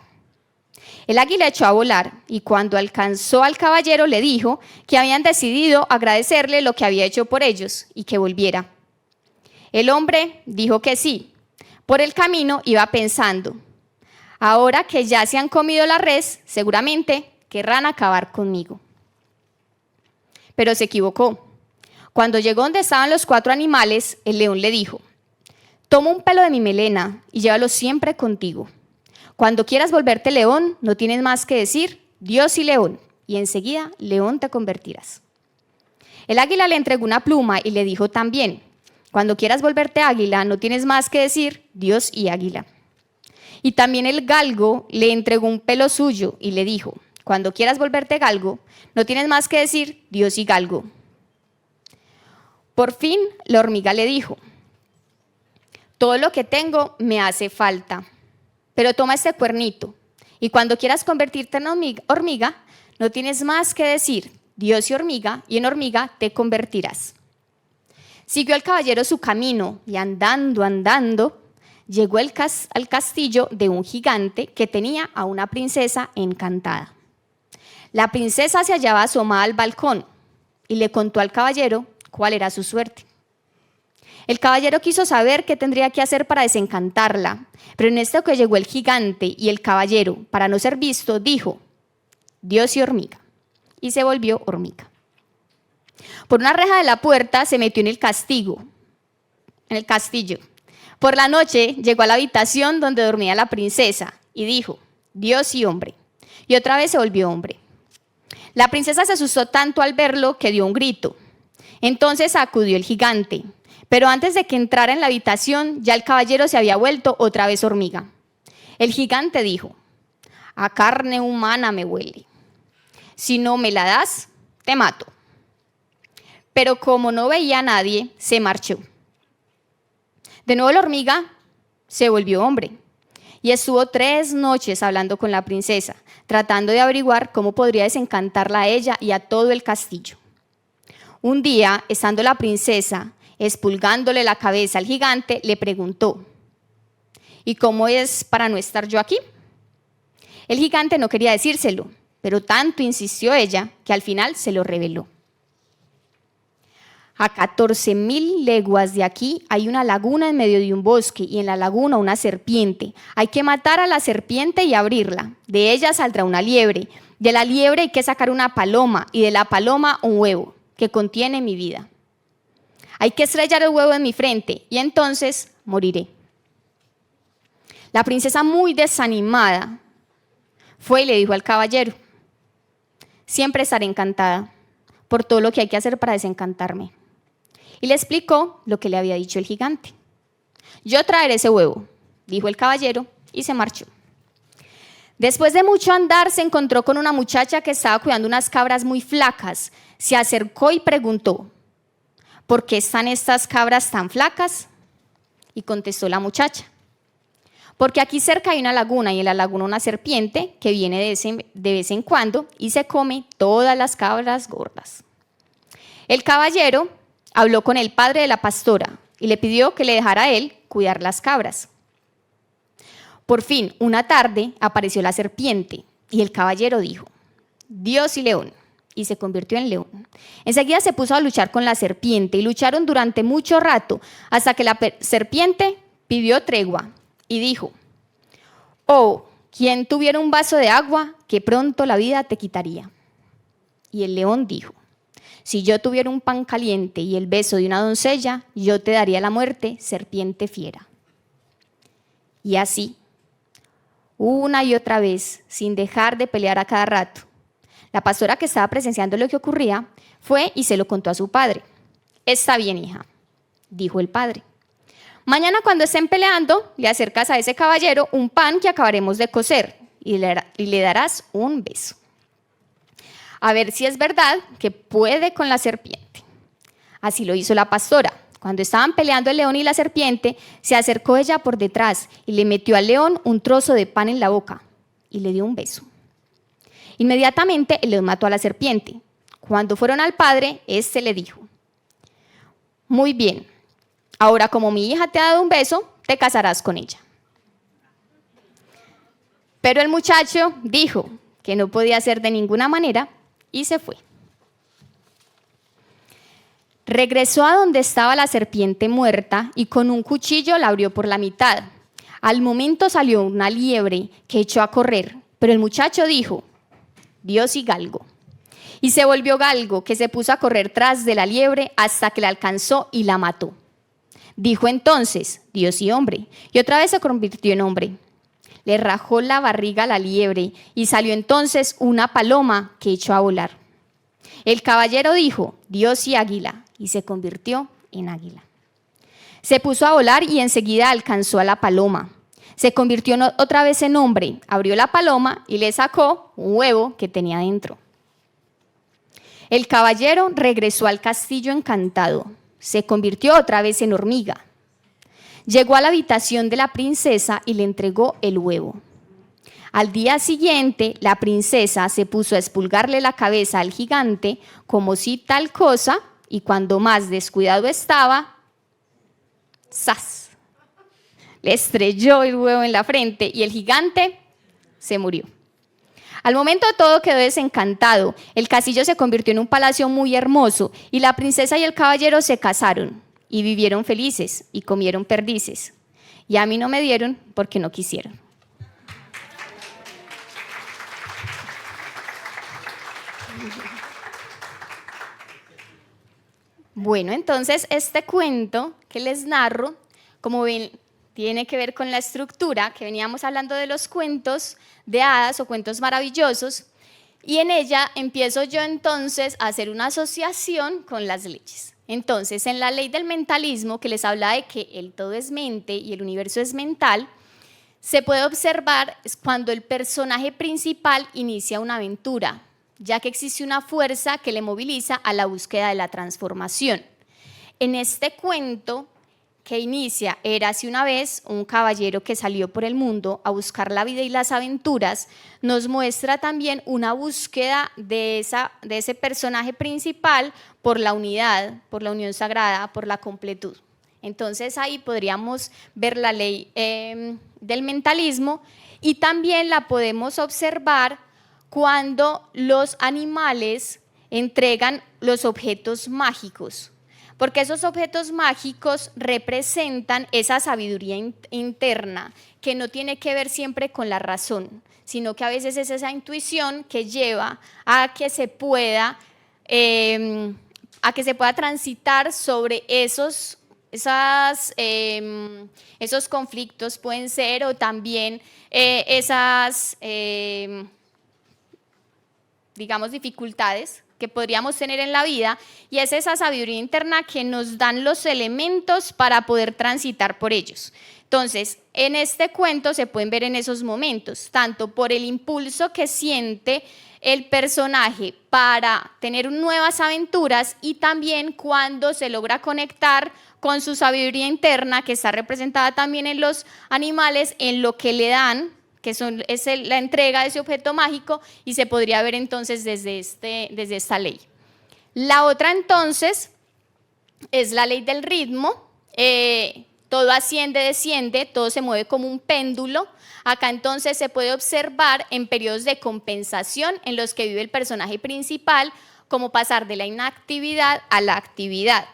Speaker 4: El águila echó a volar y cuando alcanzó al caballero le dijo que habían decidido agradecerle lo que había hecho por ellos y que volviera. El hombre dijo que sí. Por el camino iba pensando: ahora que ya se han comido la res, seguramente querrán acabar conmigo. Pero se equivocó. Cuando llegó donde estaban los 4 animales, el león le dijo: toma un pelo de mi melena y llévalo siempre contigo. Cuando quieras volverte león, no tienes más que decir Dios y león, y enseguida león te convertirás. El águila le entregó una pluma y le dijo también: cuando quieras volverte águila, no tienes más que decir Dios y águila. Y también el galgo le entregó un pelo suyo y le dijo: cuando quieras volverte galgo, no tienes más que decir Dios y galgo. Por fin la hormiga le dijo: todo lo que tengo me hace falta, pero toma este cuernito y cuando quieras convertirte en hormiga, no tienes más que decir Dios y hormiga, y en hormiga te convertirás. Siguió el caballero su camino y andando, llegó al castillo de un gigante que tenía a una princesa encantada. La princesa se hallaba asomada al balcón y le contó al caballero cuál era su suerte. El caballero quiso saber qué tendría que hacer para desencantarla, pero en esto que llegó el gigante y el caballero, para no ser visto, dijo: Dios y hormiga, y se volvió hormiga. Por una reja de la puerta se metió en el castillo. Por la noche llegó a la habitación donde dormía la princesa y dijo: Dios y hombre, y otra vez se volvió hombre. La princesa se asustó tanto al verlo que dio un grito. Entonces acudió el gigante, Pero antes de que entrara en la habitación, ya el caballero se había vuelto otra vez hormiga. El gigante dijo: a carne humana me huele. Si no me la das, te mato. Pero como no veía a nadie, se marchó. De nuevo la hormiga se volvió hombre y estuvo 3 noches hablando con la princesa, tratando de averiguar cómo podría desencantarla a ella y a todo el castillo. Un día, estando la princesa expulgándole la cabeza al gigante, le preguntó: ¿y cómo es para no estar yo aquí? El gigante no quería decírselo, pero tanto insistió ella que al final se lo reveló. A 14.000 leguas de aquí hay una laguna en medio de un bosque y en la laguna una serpiente. Hay que matar a la serpiente y abrirla. De ella saldrá una liebre. De la liebre hay que sacar una paloma y de la paloma un huevo que contiene mi vida. Hay que estrellar el huevo en mi frente y entonces moriré. La princesa, muy desanimada, fue y le dijo al caballero: siempre estaré encantada por todo lo que hay que hacer para desencantarme. Y le explicó lo que le había dicho el gigante. Yo traeré ese huevo, dijo el caballero, y se marchó. Después de mucho andar, se encontró con una muchacha que estaba cuidando unas cabras muy flacas. Se acercó y preguntó: ¿por qué están estas cabras tan flacas? Y contestó la muchacha: porque aquí cerca hay una laguna y en la laguna una serpiente que viene de vez en cuando y se come todas las cabras gordas. El caballero habló con el padre de la pastora y le pidió que le dejara a él cuidar las cabras. Por fin, una tarde, apareció la serpiente y el caballero dijo: Dios y león, y se convirtió en león. Enseguida se puso a luchar con la serpiente y lucharon durante mucho rato hasta que la serpiente pidió tregua y dijo: oh, quien tuviera un vaso de agua, que pronto la vida te quitaría. Y el león dijo: si yo tuviera un pan caliente y el beso de una doncella, yo te daría la muerte, serpiente fiera. Y así, una y otra vez, sin dejar de pelear a cada rato, la pastora, que estaba presenciando lo que ocurría, fue y se lo contó a su padre. Está bien, hija, dijo el padre. Mañana, cuando estén peleando, le acercas a ese caballero un pan que acabaremos de cocer y le darás un beso. A ver si es verdad que puede con la serpiente. Así lo hizo la pastora. Cuando estaban peleando el león y la serpiente, se acercó ella por detrás y le metió al león un trozo de pan en la boca y le dio un beso. Inmediatamente el león mató a la serpiente. Cuando fueron al padre, éste le dijo: muy bien, ahora como mi hija te ha dado un beso, te casarás con ella. Pero el muchacho dijo que no podía ser de ninguna manera y se fue. Regresó a donde estaba la serpiente muerta y con un cuchillo la abrió por la mitad. Al momento salió una liebre que echó a correr, pero el muchacho dijo: Dios y galgo. Y se volvió galgo, que se puso a correr tras de la liebre hasta que la alcanzó y la mató. Dijo entonces: Dios y hombre, y otra vez se convirtió en hombre. Le rajó la barriga a la liebre y salió entonces una paloma que echó a volar. El caballero dijo: Dios y águila, y se convirtió en águila. Se puso a volar y enseguida alcanzó a la paloma. Se convirtió otra vez en hombre, abrió la paloma y le sacó un huevo que tenía dentro. El caballero regresó al castillo encantado. Se convirtió otra vez en hormiga. Llegó a la habitación de la princesa y le entregó el huevo. Al día siguiente, la princesa se puso a expulgarle la cabeza al gigante como si tal cosa, y cuando más descuidado estaba, ¡zas!, le estrelló el huevo en la frente y el gigante se murió. Al momento todo quedó desencantado. El castillo se convirtió en un palacio muy hermoso y la princesa y el caballero se casaron y vivieron felices y comieron perdices. Y a mí no me dieron porque no quisieron. Bueno, entonces este cuento que les narro, como ven, tiene que ver con la estructura que veníamos hablando de los cuentos de hadas o cuentos maravillosos, y en ella empiezo yo entonces a hacer una asociación con las leyes. Entonces, en la ley del mentalismo, que les habla de que el todo es mente y el universo es mental, se puede observar cuando el personaje principal inicia una aventura, ya que existe una fuerza que le moviliza a la búsqueda de la transformación. En este cuento que inicia, érase una vez un caballero que salió por el mundo a buscar la vida y las aventuras, nos muestra también una búsqueda de ese personaje principal por la unidad, por la unión sagrada, por la completud. Entonces ahí podríamos ver la ley del mentalismo, y también la podemos observar cuando los animales entregan los objetos mágicos, porque esos objetos mágicos representan esa sabiduría interna que no tiene que ver siempre con la razón, sino que a veces es esa intuición que lleva a que se pueda transitar sobre esos conflictos, pueden ser, o también digamos, dificultades que podríamos tener en la vida, y es esa sabiduría interna que nos dan los elementos para poder transitar por ellos. Entonces, en este cuento se pueden ver en esos momentos, tanto por el impulso que siente el personaje para tener nuevas aventuras, y también cuando se logra conectar con su sabiduría interna, que está representada también en los animales, en lo que le dan, que es la entrega de ese objeto mágico, y se podría ver entonces desde esta ley. La otra entonces es la ley del ritmo. Todo asciende, desciende, todo se mueve como un péndulo. Acá entonces se puede observar en periodos de compensación en los que vive el personaje principal, como pasar de la inactividad a la actividad.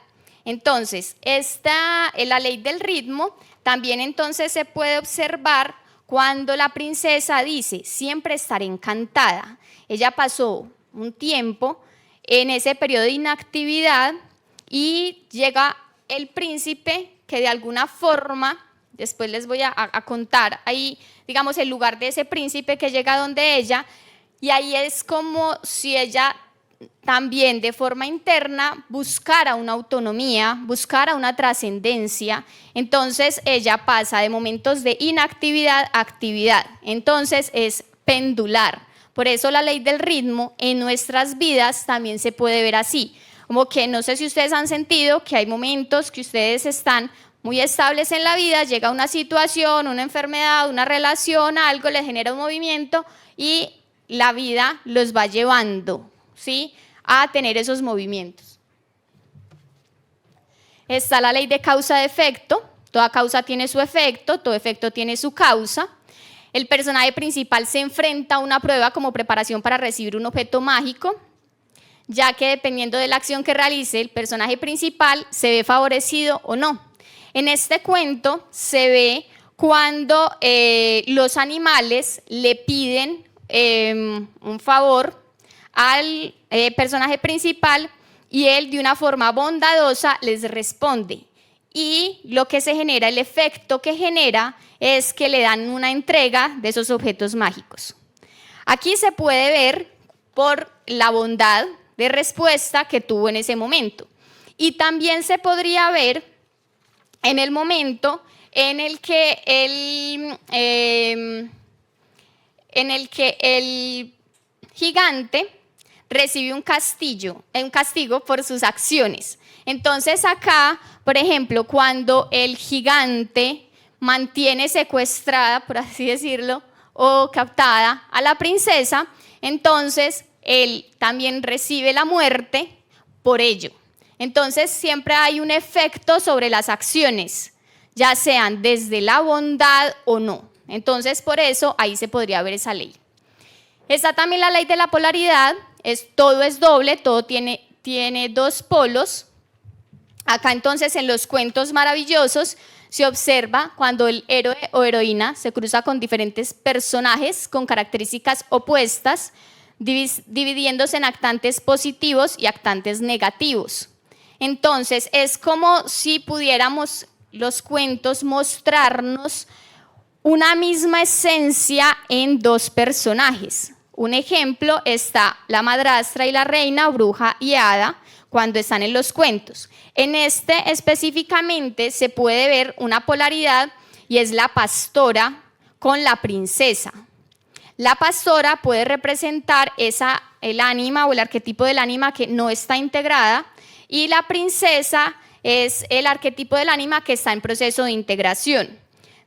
Speaker 4: Entonces, la ley del ritmo también entonces se puede observar cuando la princesa dice siempre estaré encantada. Ella pasó un tiempo en ese periodo de inactividad y llega el príncipe que de alguna forma, después les voy a contar ahí, digamos, el lugar de ese príncipe que llega donde ella, y ahí es como si ella también de forma interna buscara una autonomía, buscara una trascendencia. Entonces ella pasa de momentos de inactividad a actividad, entonces es pendular. Por eso la ley del ritmo en nuestras vidas también se puede ver así, como que no sé si ustedes han sentido que hay momentos que ustedes están muy estables en la vida, llega una situación, una enfermedad, una relación, algo les genera un movimiento y la vida los va llevando, ¿sí?, a tener esos movimientos. Está la ley de causa-efecto. Toda causa tiene su efecto, todo efecto tiene su causa. El personaje principal se enfrenta a una prueba como preparación para recibir un objeto mágico, ya que dependiendo de la acción que realice, el personaje principal se ve favorecido o no. En este cuento se ve cuando los animales le piden un favor al personaje principal y él de una forma bondadosa les responde, y lo que se genera, el efecto que genera es que le dan una entrega de esos objetos mágicos. Aquí se puede ver por la bondad de respuesta que tuvo en ese momento, y también se podría ver en el momento en el que el gigante recibe un castigo por sus acciones. Entonces acá, por ejemplo, cuando el gigante mantiene secuestrada, por así decirlo, o captada a la princesa, entonces él también recibe la muerte por ello. Entonces siempre hay un efecto sobre las acciones, ya sean desde la bondad o no. Entonces por eso ahí se podría ver esa ley. Está también la ley de la polaridad, todo es doble, todo tiene dos polos. Acá entonces en los cuentos maravillosos se observa cuando el héroe o heroína se cruza con diferentes personajes con características opuestas, dividiéndose en actantes positivos y actantes negativos. Entonces es como si pudiéramos los cuentos mostrarnos una misma esencia en dos personajes. Un ejemplo está la madrastra y la reina, bruja y hada, cuando están en los cuentos. En este específicamente se puede ver una polaridad y es la pastora con la princesa. La pastora puede representar el ánima o el arquetipo del ánima que no está integrada, y la princesa es el arquetipo del ánima que está en proceso de integración.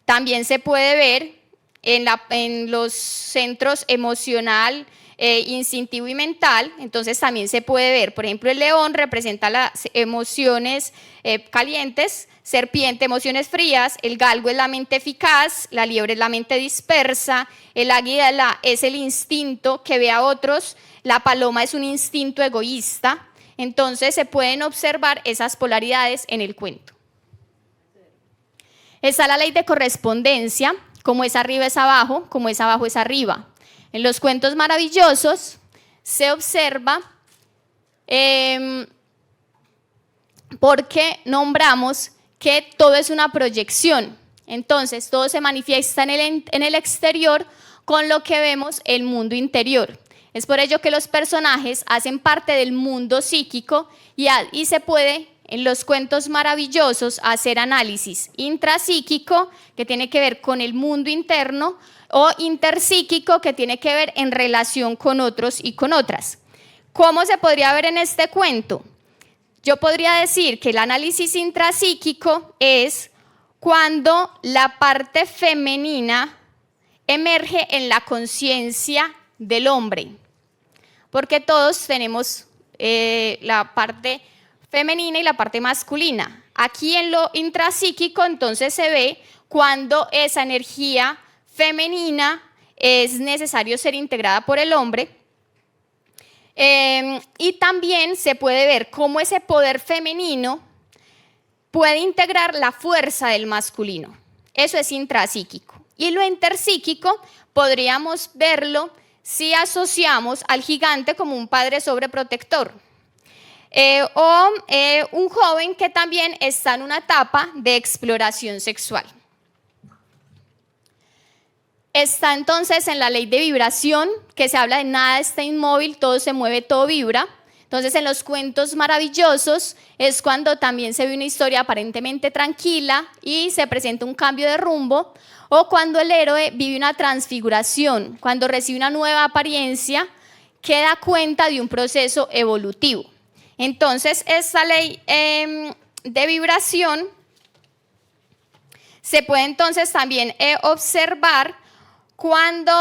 Speaker 4: También se puede ver en los centros emocional, instintivo y mental. Entonces también se puede ver, por ejemplo, el león representa las emociones calientes, serpiente, emociones frías, el galgo es la mente eficaz, la liebre es la mente dispersa, el águila es el instinto que ve a otros, la paloma es un instinto egoísta. Entonces se pueden observar esas polaridades en el cuento. Está la ley de correspondencia, como es arriba es abajo, como es abajo es arriba. En los cuentos maravillosos se observa porque nombramos que todo es una proyección. Entonces todo se manifiesta en el exterior con lo que vemos el mundo interior. Es por ello que los personajes hacen parte del mundo psíquico y se puede en los cuentos maravillosos hacer análisis intrapsíquico, que tiene que ver con el mundo interno, o interpsíquico, que tiene que ver en relación con otros y con otras. ¿Cómo se podría ver en este cuento? Yo podría decir que el análisis intrapsíquico es cuando la parte femenina emerge en la conciencia del hombre, porque todos tenemos la parte femenina y la parte masculina. Aquí en lo intrapsíquico entonces se ve cuando esa energía femenina es necesario ser integrada por el hombre, y también se puede ver cómo ese poder femenino puede integrar la fuerza del masculino. Eso es intrapsíquico. Y lo interpsíquico podríamos verlo si asociamos al gigante como un padre sobreprotector, o un joven que también está en una etapa de exploración sexual. Está entonces en la ley de vibración, que se habla de nada está inmóvil, todo se mueve, todo vibra. Entonces en los cuentos maravillosos es cuando también se ve una historia aparentemente tranquila y se presenta un cambio de rumbo, o cuando el héroe vive una transfiguración, cuando recibe una nueva apariencia que da cuenta de un proceso evolutivo. Entonces esta ley de vibración se puede entonces también observar cuando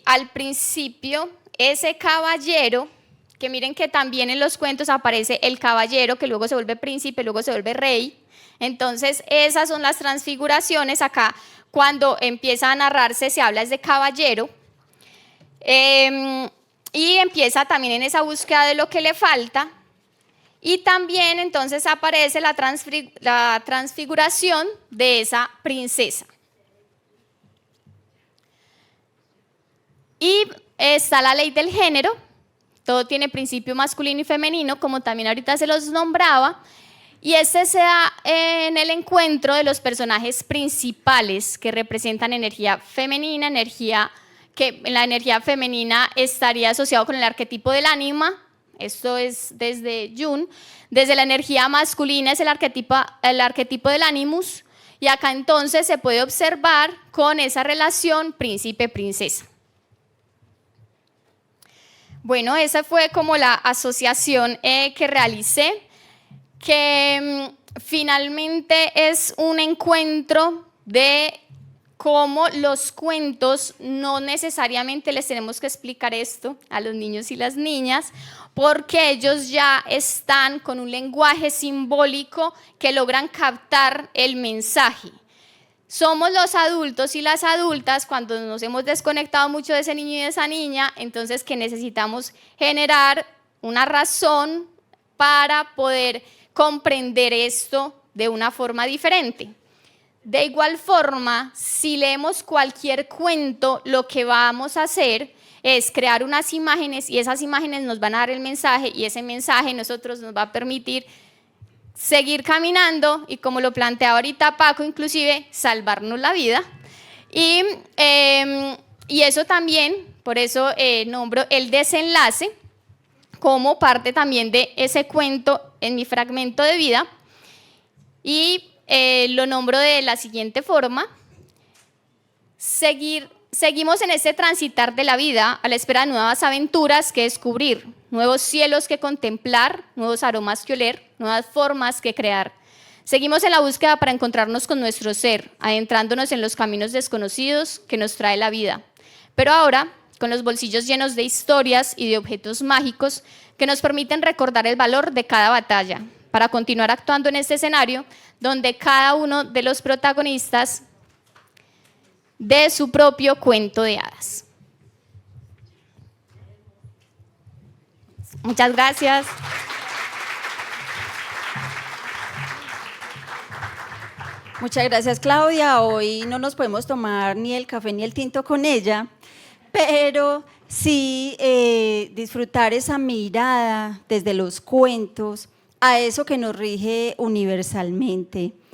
Speaker 4: al principio ese caballero, que miren que también en los cuentos aparece el caballero que luego se vuelve príncipe, luego se vuelve rey. Entonces esas son las transfiguraciones. Acá cuando empieza a narrarse se habla de caballero, y empieza también en esa búsqueda de lo que le falta. Y también entonces aparece la transfiguración de esa princesa. Y está la ley del género, todo tiene principio masculino y femenino, como también ahorita se los nombraba, y este se da en el encuentro de los personajes principales que representan energía femenina, que la energía femenina estaría asociado con el arquetipo del ánima. Esto es desde Jung. Desde la energía masculina es el arquetipo del animus, y acá entonces se puede observar con esa relación príncipe-princesa. Bueno, esa fue como la asociación que realicé, que finalmente es un encuentro de cómo los cuentos no necesariamente les tenemos que explicar esto a los niños y las niñas, porque ellos ya están con un lenguaje simbólico que logran captar el mensaje. Somos los adultos y las adultas, cuando nos hemos desconectado mucho de ese niño y de esa niña, entonces que necesitamos generar una razón para poder comprender esto de una forma diferente. De igual forma, si leemos cualquier cuento, lo que vamos a hacer es crear unas imágenes, y esas imágenes nos van a dar el mensaje, y ese mensaje nosotros nos va a permitir seguir caminando y, como lo plantea ahorita Paco, inclusive salvarnos la vida. Y Y eso también, por eso nombro el desenlace como parte también de ese cuento en mi fragmento de vida. Y lo nombro de la siguiente forma: seguimos en ese transitar de la vida a la espera de nuevas aventuras que descubrir, nuevos cielos que contemplar, nuevos aromas que oler, nuevas formas que crear. Seguimos en la búsqueda para encontrarnos con nuestro ser, adentrándonos en los caminos desconocidos que nos trae la vida. Pero ahora, con los bolsillos llenos de historias y de objetos mágicos que nos permiten recordar el valor de cada batalla, para continuar actuando en este escenario donde cada uno de los protagonistas de su propio cuento de hadas. Muchas gracias.
Speaker 1: Muchas gracias, Claudia. Hoy no nos podemos tomar ni el café ni el tinto con ella, pero sí disfrutar esa mirada desde los cuentos a eso que nos rige universalmente,